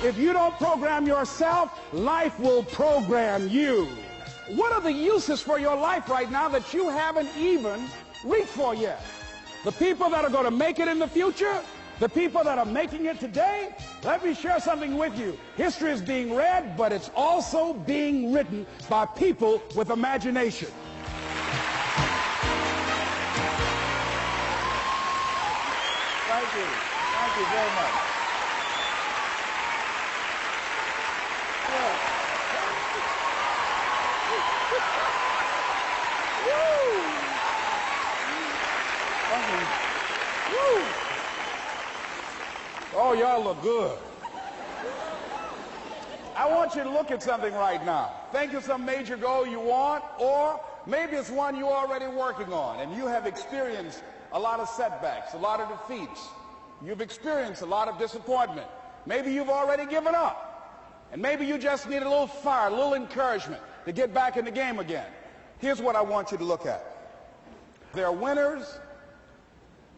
If you don't program yourself, life will program you. What are the uses for your life right now that you haven't even reached for yet? The people that are going to make it in the future, the people that are making it today, let me share something with you. History is being read, but it's also being written by people with imagination. Thank you. Thank you very much. Oh, y'all look good. I want you to look at something right now. Think of some major goal you want, or maybe it's one you're already working on, and you have experienced a lot of setbacks, a lot of defeats. You've experienced a lot of disappointment. Maybe you've already given up, and maybe you just need a little fire, a little encouragement to get back in the game again. Here's what I want you to look at. There are winners,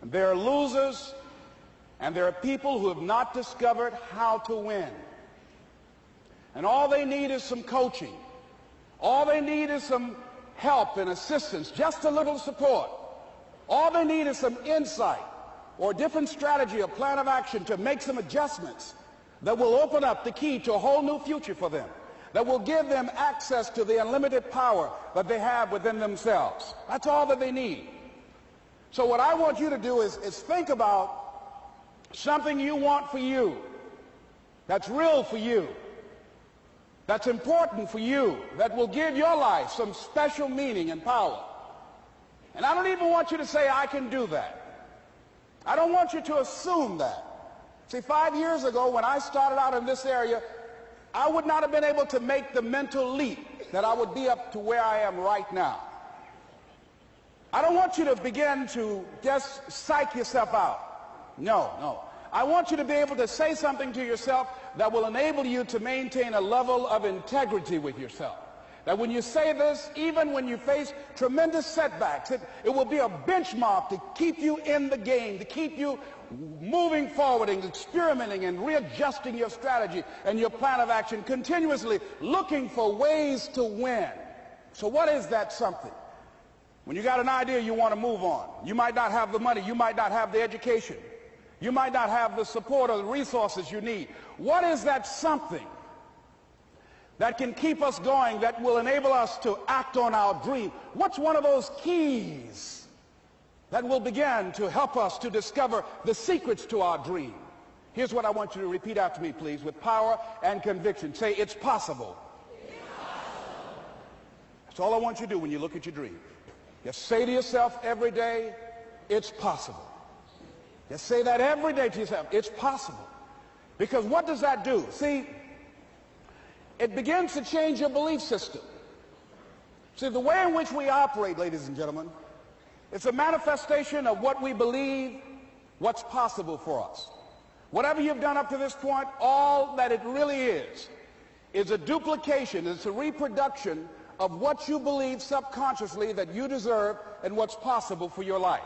and there are losers, and there are people who have not discovered how to win. And all they need is some coaching. All they need is some help and assistance, just a little support. All they need is some insight or a different strategy, a plan of action to make some adjustments that will open up the key to a whole new future for them, that will give them access to the unlimited power that they have within themselves. That's all that they need. So what I want you to do is think about something you want for you, that's real for you, that's important for you, that will give your life some special meaning and power. And I don't even want you to say, I can do that. I don't want you to assume that. See, 5 years ago when I started out in this area, I would not have been able to make the mental leap that I would be up to where I am right now. I don't want you to begin to just psych yourself out. No. I want you to be able to say something to yourself that will enable you to maintain a level of integrity with yourself. That when you say this, even when you face tremendous setbacks, it will be a benchmark to keep you in the game, to keep you moving forward and experimenting and readjusting your strategy and your plan of action, continuously looking for ways to win. So what is that something? When you got an idea you want to move on, you might not have the money, you might not have the education, you might not have the support or the resources you need. What is that something that can keep us going, that will enable us to act on our dream? What's one of those keys that will begin to help us to discover the secrets to our dream? Here's what I want you to repeat after me, please, with power and conviction. Say, it's possible. It's possible. That's all I want you to do when you look at your dream. Just say to yourself every day, it's possible. Just say that every day to yourself, it's possible. Because what does that do? See, it begins to change your belief system. See, the way in which we operate, ladies and gentlemen, it's a manifestation of what we believe, what's possible for us. Whatever you've done up to this point, all that it really is a duplication, it's a reproduction of what you believe subconsciously that you deserve and what's possible for your life.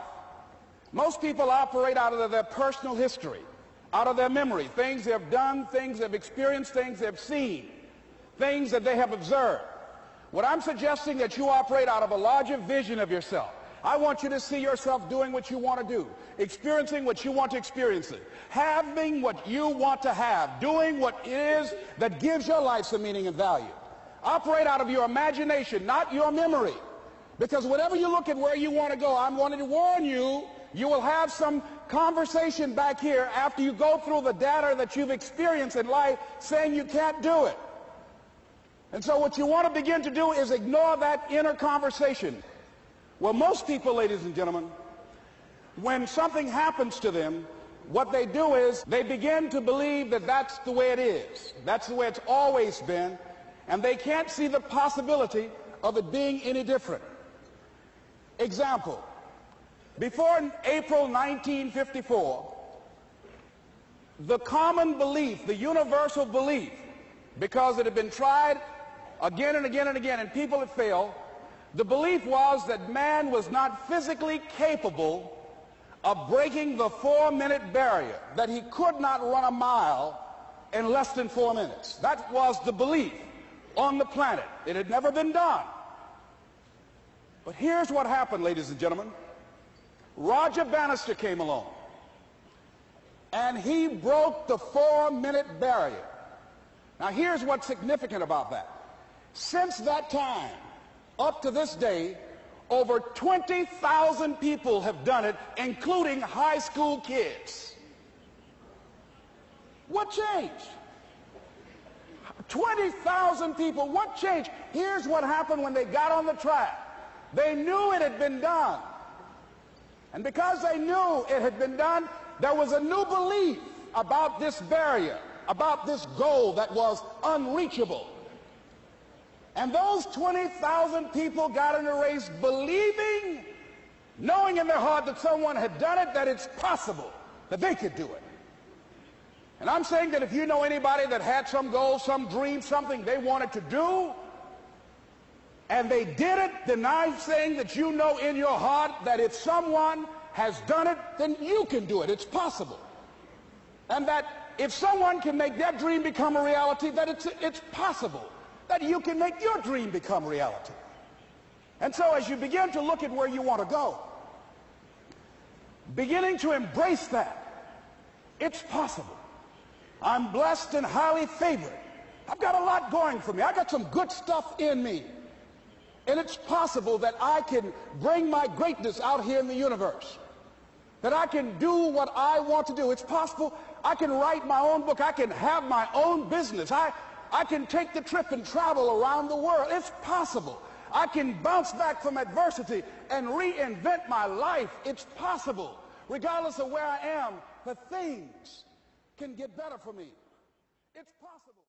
Most people operate out of their personal history, out of their memory, things they have done, things they've experienced, things they've seen, things that they have observed. What I'm suggesting that you operate out of a larger vision of yourself. I want you to see yourself doing what you want to do, experiencing what you want to experience, having what you want to have, doing what it is that gives your life some meaning and value. Operate out of your imagination, not your memory. Because whenever you look at where you want to go, I'm wanting to warn you, you will have some conversation back here after you go through the data that you've experienced in life saying you can't do it. And so what you want to begin to do is ignore that inner conversation. Well, most people, ladies and gentlemen, when something happens to them, what they do is they begin to believe that that's the way it is. That's the way it's always been. And they can't see the possibility of it being any different. Example, before April 1954, the common belief, the universal belief, because it had been tried again and again and again and people had failed, the belief was that man was not physically capable of breaking the 4-minute barrier, that he could not run a mile in less than 4 minutes. That was the belief on the planet. It had never been done. But here's what happened, ladies and gentlemen. Roger Bannister came along, and he broke the 4-minute barrier. Now, here's what's significant about that. Since that time, up to this day, over 20,000 people have done it, including high school kids. What changed? 20,000 people. What changed? Here's what happened when they got on the track. They knew it had been done. And because they knew it had been done, there was a new belief about this barrier, about this goal that was unreachable. And those 20,000 people got in a race believing, knowing in their heart that someone had done it, that it's possible that they could do it. And I'm saying that if you know anybody that had some goal, some dream, something they wanted to do, and they did it, then I'm saying that you know in your heart that if someone has done it, then you can do it. It's possible. And that if someone can make their dream become a reality, that it's possible that you can make your dream become reality. And so as you begin to look at where you want to go, beginning to embrace that, it's possible. I'm blessed and highly favored. I've got a lot going for me. I got some good stuff in me. And it's possible that I can bring my greatness out here in the universe. That I can do what I want to do. It's possible I can write my own book. I can have my own business. I can take the trip and travel around the world. It's possible. I can bounce back from adversity and reinvent my life. It's possible. Regardless of where I am, the things can get better for me. It's possible.